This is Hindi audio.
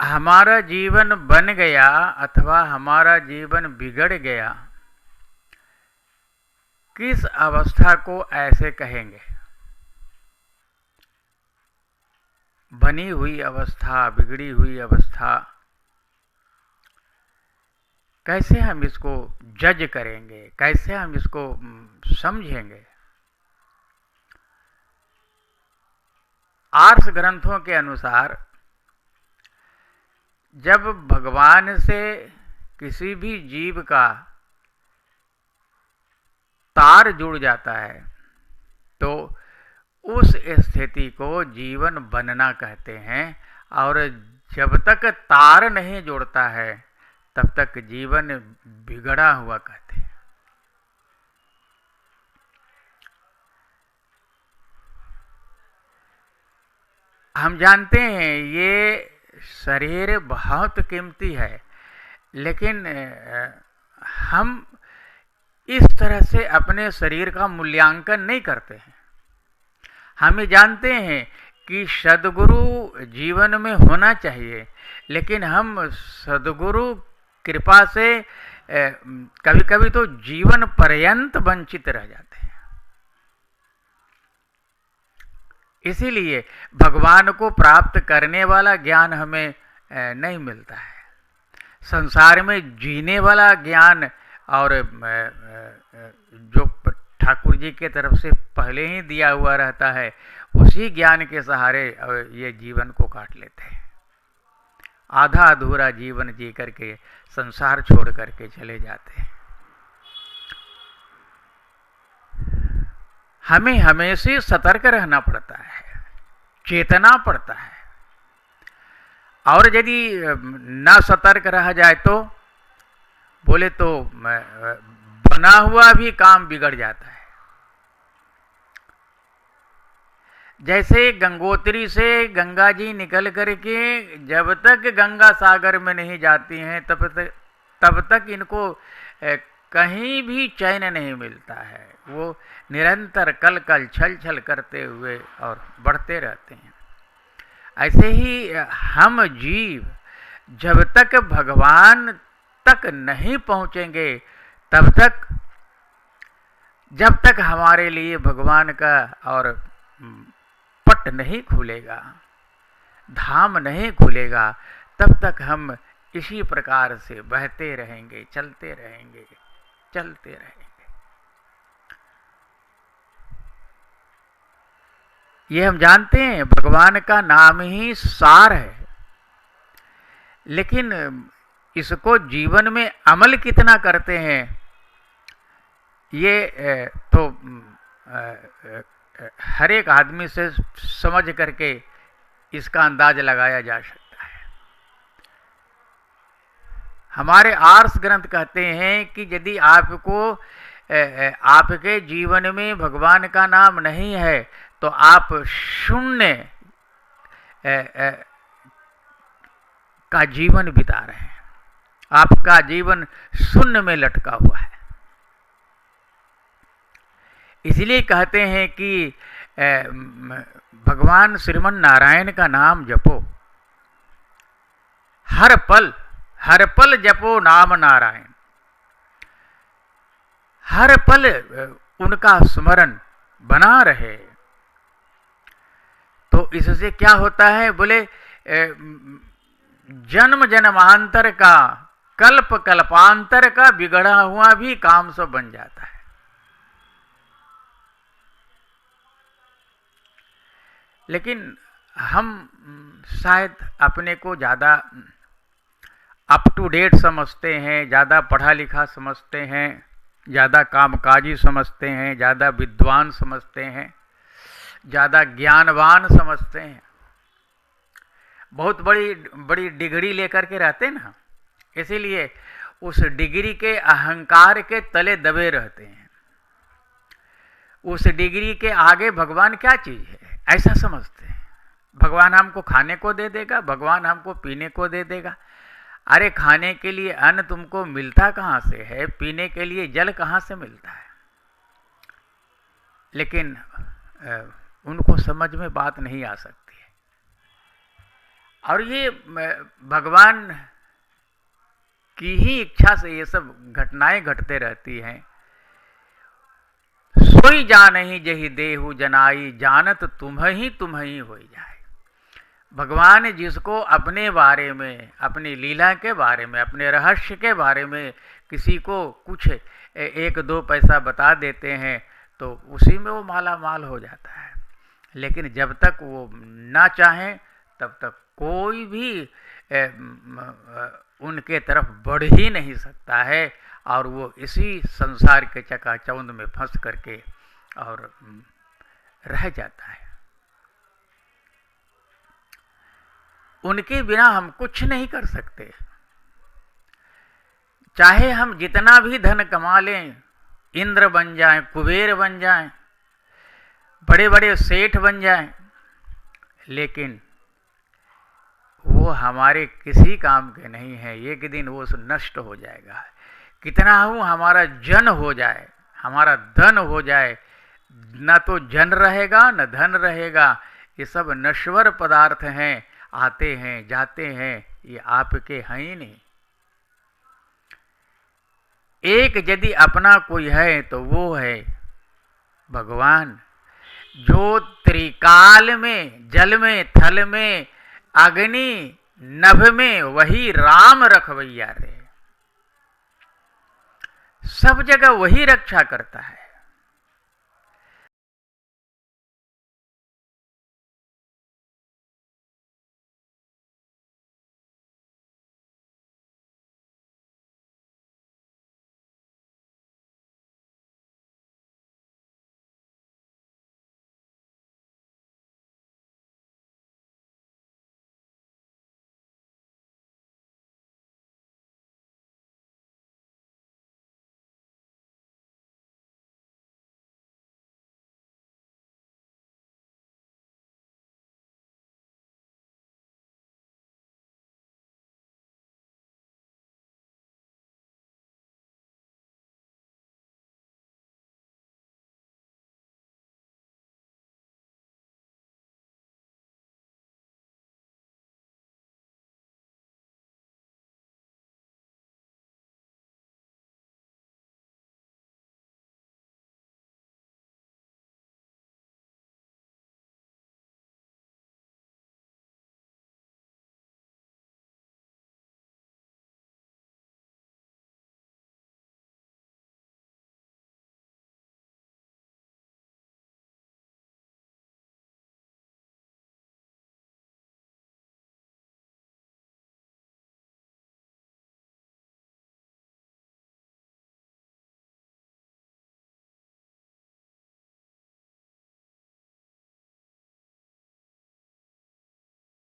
हमारा जीवन बन गया अथवा हमारा जीवन बिगड़ गया, किस अवस्था को ऐसे कहेंगे? बनी हुई अवस्था, बिगड़ी हुई अवस्था, कैसे हम इसको जज करेंगे, कैसे हम इसको समझेंगे? आर्ष ग्रंथों के अनुसार जब भगवान से किसी भी जीव का तार जुड़ जाता है तो उस स्थिति को जीवन बनना कहते हैं, और जब तक तार नहीं जुड़ता है तब तक जीवन बिगड़ा हुआ कहते हैं। हम जानते हैं ये शरीर बहुत कीमती है, लेकिन हम इस तरह से अपने शरीर का मूल्यांकन नहीं करते हैं। हम ये जानते हैं कि सद्गुरु जीवन में होना चाहिए, लेकिन हम सद्गुरु कृपा से कभी कभी तो जीवन पर्यंत वंचित रह जाते हैं। इसीलिए भगवान को प्राप्त करने वाला ज्ञान हमें नहीं मिलता है। संसार में जीने वाला ज्ञान और जो ठाकुर जी के तरफ से पहले ही दिया हुआ रहता है, उसी ज्ञान के सहारे ये जीवन को काट लेते हैं। आधा अधूरा जीवन जी करके संसार छोड़ करके चले जाते हैं। हमें हमेशा सतर्क रहना पड़ता है, चेतना पड़ता है, और यदि ना सतर्क रह जाए तो बोले तो बना हुआ भी काम बिगड़ जाता है। जैसे गंगोत्री से गंगा जी निकल करके जब तक गंगा सागर में नहीं जाती हैं तब तक इनको कहीं भी चैन नहीं मिलता है। वो निरंतर कल कल छल छल करते हुए और बढ़ते रहते हैं। ऐसे ही हम जीव जब तक भगवान तक नहीं पहुंचेंगे तब तक, जब तक हमारे लिए भगवान का और पट नहीं खुलेगा, धाम नहीं खुलेगा, तब तक हम इसी प्रकार से बहते रहेंगे, चलते रहेंगे, चलते रहेंगे। ये हम जानते हैं भगवान का नाम ही सार है, लेकिन इसको जीवन में अमल कितना करते हैं ये तो हर एक आदमी से समझ करके इसका अंदाज लगाया जा सकता है। हमारे आर्ष ग्रंथ कहते हैं कि यदि आपको आपके जीवन में भगवान का नाम नहीं है तो आप शून्य का जीवन बिता रहे हैं, आपका जीवन शून्य में लटका हुआ है। इसलिए कहते हैं कि भगवान श्रीमन नारायण का नाम जपो, हर पल जपो नाम नारायण, हर पल उनका स्मरण बना रहे। तो इससे क्या होता है, बोले जन्म जन्मांतर का, कल्प कल्पांतर का बिगड़ा हुआ भी काम सब बन जाता है। लेकिन हम शायद अपने को ज़्यादा अप टू डेट समझते हैं, ज़्यादा पढ़ा लिखा समझते हैं, ज़्यादा कामकाजी समझते हैं, ज़्यादा विद्वान समझते हैं, ज़्यादा ज्ञानवान समझते हैं। बहुत बड़ी बड़ी डिग्री लेकर के रहते हैं ना, इसीलिए उस डिग्री के अहंकार के तले दबे रहते हैं। उस डिग्री के आगे भगवान क्या चीज़ है ऐसा समझते हैं। भगवान हमको खाने को दे देगा, भगवान हमको पीने को दे देगा। अरे खाने के लिए अन्न तुमको मिलता कहाँ से है, पीने के लिए जल कहाँ से मिलता है? लेकिन उनको समझ में बात नहीं आ सकती है। और ये भगवान की ही इच्छा से ये सब घटनाएं घटते रहती हैं। सोई जानहि जहि देहु जनाई, जानत तुम ही हो जाए। भगवान जिसको अपने बारे में, अपनी लीला के बारे में, अपने रहस्य के बारे में किसी को कुछ 1-2 पैसा बता देते हैं तो उसी में वो माला माल हो जाता है। लेकिन जब तक वो ना चाहें तब तक कोई भी उनके तरफ बढ़ ही नहीं सकता है, और वो इसी संसार के चकाचौंध में फंस करके और रह जाता है। उनके बिना हम कुछ नहीं कर सकते। चाहे हम जितना भी धन कमा लें, इंद्र बन जाएं, कुबेर बन जाएं, बड़े बड़े सेठ बन जाएं, लेकिन वो हमारे किसी काम के नहीं है। एक दिन वो नष्ट हो जाएगा। कितना हूँ हमारा जन हो जाए, हमारा धन हो जाए, न तो जन रहेगा न धन रहेगा। ये सब नश्वर पदार्थ हैं, आते हैं जाते हैं, ये आपके हैं ही नहीं। एक यदि अपना कोई है तो वो है भगवान, जो त्रिकाल में, जल में, थल में, अग्नि नभ में वही राम रखवैया रे। सब जगह वही रक्षा करता है।